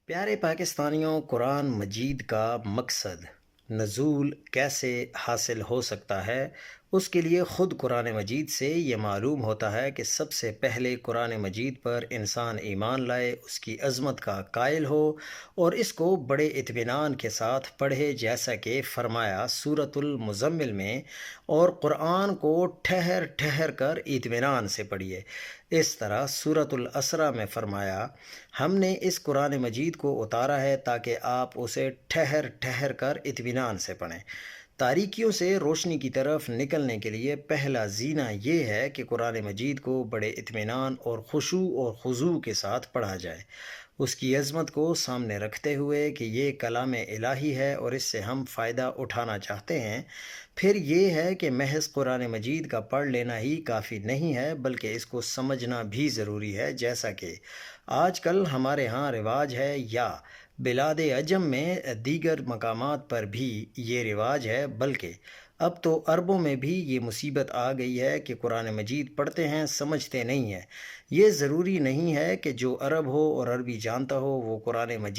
پیارے پاکستانیوں، قرآن مجید کا مقصد نزول کیسے حاصل ہو سکتا ہے؟ اس کے لیے خود قرآن مجید سے یہ معلوم ہوتا ہے کہ سب سے پہلے قرآن مجید پر انسان ایمان لائے، اس کی عظمت کا قائل ہو اور اس کو بڑے اطمینان کے ساتھ پڑھے، جیسا کہ فرمایا سورۃ المزمل میں، اور قرآن کو ٹھہر ٹھہر کر اطمینان سے پڑھیے۔ اس طرح سورۃ الاسراء میں فرمایا، ہم نے اس قرآن مجید کو اتارا ہے تاکہ آپ اسے ٹھہر ٹھہر کر اطمینان سے پڑھیں۔ تاریکیوں سے روشنی کی طرف نکلنے کے لیے پہلا زینہ یہ ہے کہ قرآن مجید کو بڑے اطمینان اور خشوع اور خضوع کے ساتھ پڑھا جائے، اس کی عظمت کو سامنے رکھتے ہوئے کہ یہ کلام الہی ہے اور اس سے ہم فائدہ اٹھانا چاہتے ہیں۔ پھر یہ ہے کہ محض قرآن مجید کا پڑھ لینا ہی کافی نہیں ہے، بلکہ اس کو سمجھنا بھی ضروری ہے، جیسا کہ آج کل ہمارے ہاں رواج ہے، یا بلاد عجم میں دیگر مقامات پر بھی یہ رواج ہے، بلکہ اب تو عربوں میں بھی یہ مصیبت آ گئی ہے کہ قرآن مجید پڑھتے ہیں، سمجھتے نہیں ہیں۔ یہ ضروری نہیں ہے کہ جو عرب ہو اور عربی جانتا ہو وہ قرآن مجید